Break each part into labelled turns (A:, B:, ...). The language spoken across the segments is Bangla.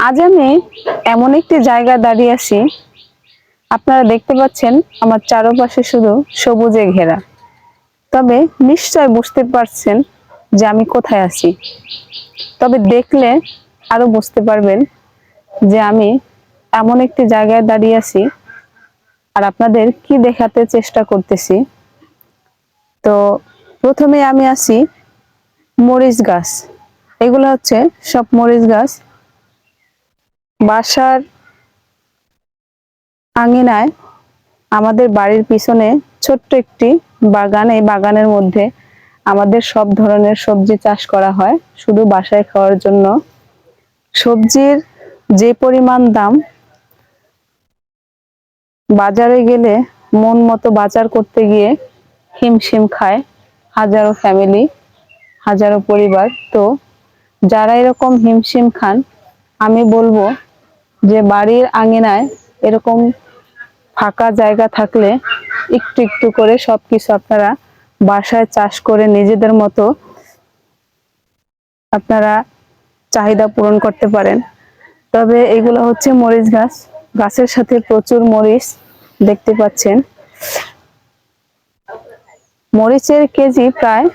A: আজ আমি এমন একটি জায়গায় দাঁড়িয়ে আছি, আপনারা দেখতে পাচ্ছেন আমার চারপাশে শুধু সবুজে ঘেরা। তবে নিশ্চয় বুঝতে পারছেন যে আমি কোথায় আছি। তবে দেখলে আরো বুঝতে পারবেন যে আমি এমন একটি জায়গায় দাঁড়িয়ে আছি আর আপনাদের কি দেখাতে চেষ্টা করতেছি। তো প্রথমে আমি আছি মরিচ গাছ। এগুলো হচ্ছে সব মরিচ গাছ। বাসার আঙিনায় আমাদের বাড়ির পিছনে ছোট্ট একটি বাগান। এই বাগানের মধ্যে আমাদের সব ধরনের সবজি চাষ করা হয় শুধু বাসায় খাওয়ার জন্য। সবজির যে পরিমাণ দাম, বাজারে গেলে মন মতো বাজার করতে গিয়ে হিমশিম খায় হাজারো ফ্যামিলি, হাজারো পরিবার। তো যারা এরকম হিমশিম খান, আমি বলবো যে বাড়ির আঙিনায় এরকম ফাঁকা জায়গা থাকলে একটু একটু করে সবকিছু আপনারা বাসায় চাষ করে নিজেদের মতো আপনারা চাহিদা পূরণ করতে পারেন। তবে এগুলো হচ্ছে মরিচ গাছ। গাছের সাথে প্রচুর মরিচ দেখতে পাচ্ছেন। মরিচের কেজি প্রায়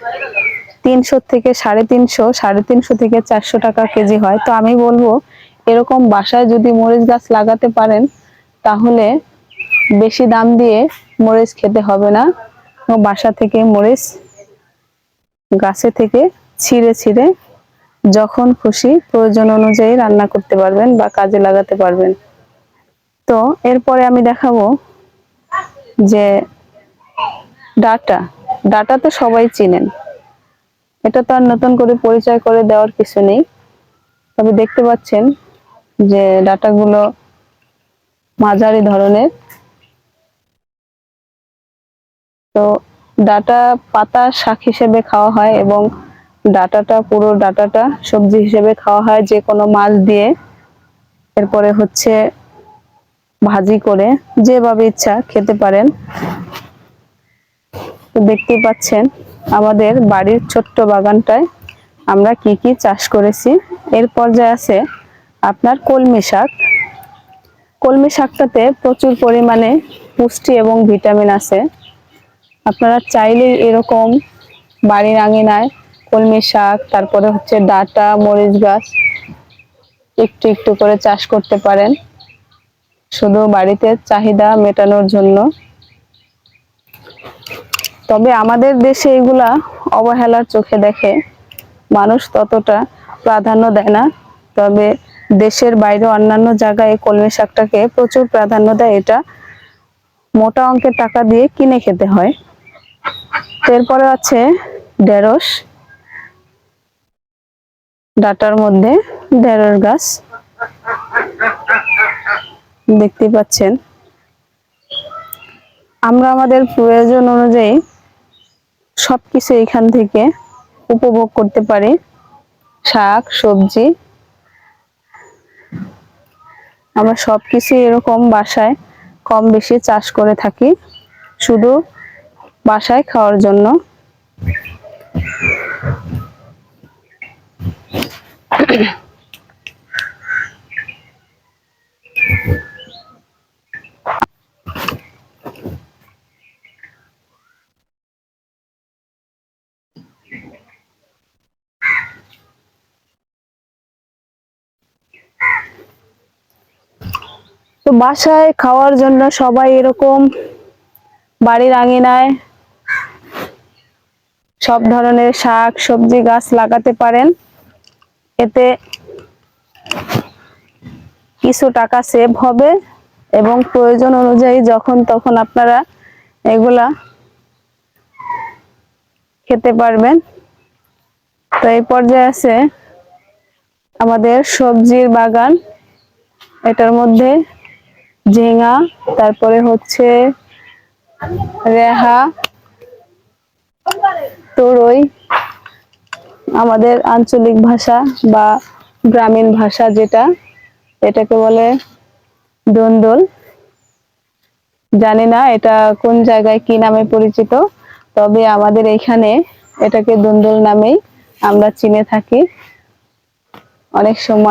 A: 300 থেকে 350, 350 থেকে 400 টাকা কেজি হয়। তো আমি বলবো এরকম বাসায় যদি মরিচ গাছ লাগাতে পারেন তাহলে বেশি দাম দিয়ে মরিচ খেতে হবে না। বাসা থেকে মরিচ গাছে থেকে ছিঁড়ে ছিঁড়ে যখন খুশি প্রয়োজন অনুযায়ী রান্না করতে পারবেন বা কাজে লাগাতে পারবেন। তো এরপরে আমি দেখাবো যে ডাটা। ডাটা তো সবাই চিনেন, এটা তো আর নতুন করে পরিচয় করে দেওয়ার কিছু নেই। তবে দেখতে পাচ্ছেন যে ডাটাগুলো মাঝারি ধরনের। তো ডাটা পাতা শাক হিসেবে খাওয়া হয় এবং পুরো ডাটাটা সবজি হিসেবে খাওয়া হয় যে কোনো মাছ দিয়ে। এরপরে হচ্ছে ভাজি করে যেভাবে ইচ্ছা খেতে পারেন। তো দেখতেই পাচ্ছেন আমাদের বাড়ির ছোট্ট বাগানটায় আমরা কি কি চাষ করেছি। এর পর্যায়ে আছে আপনার কলমি শাক। কলমি শাকটাতে প্রচুর পরিমাণে পুষ্টি এবং ভিটামিন আছে। আপনারা চাইলে এরকম বাড়ির আঙিনায় কলমি শাক, তারপরে হচ্ছে ডাটা, মরিচ গাছ একটু একটু করে চাষ করতে পারেন শুধু বাড়িতে চাহিদা মেটানোর জন্য। তবে আমাদের দেশে এগুলা অবহেলার চোখে দেখে, মানুষ ততটা প্রাধান্য দেয় না। তবে দেশের বাইরে অন্যান্য জায়গায় কলমি শাকটাকে প্রচুর প্রাধান্য দেয়। এটা মোটা অঙ্কের টাকা দিয়ে কিনে খেতে হয়। এরপরে আছে ঢেঁড়স। ডাটার মধ্যে ঢেঁড়স গাছ দেখতে পাচ্ছেন। আমরা আমাদের প্রয়োজন অনুযায়ী সবকিছু এখান থেকে উপভোগ করতে পারি। শাক সবজি আমরা সবকিছু এরকম বাসায় কম বেশি চাষ করে থাকি শুধু বাসায় খাওয়ার জন্য। তো বাসায় খাওয়ার জন্য সবাই এরকম বাড়ির আঙিনায় সব ধরনের শাক সবজি গাছ লাগাতে পারেন। এতে কিছু টাকা সেভ হবে এবং প্রয়োজন অনুযায়ী যখন তখন আপনারা এগুলা খেতে পারবেন। তো এই পর্যায়ে আছে আমাদের সবজির বাগান। এটার মধ্যে ঝিঙা, তারপরে হচ্ছে রেহা, তরই, আমাদের আঞ্চলিক ভাষা বা গ্রামীণ ভাষা যেটা, এটাকে বলে দন্দল। জানি না এটা কোন জায়গায় কি নামে পরিচিত, তবে আমাদের এখানে এটাকে দন্দল নামেই আমরা চিনে থাকি। অনেক সময়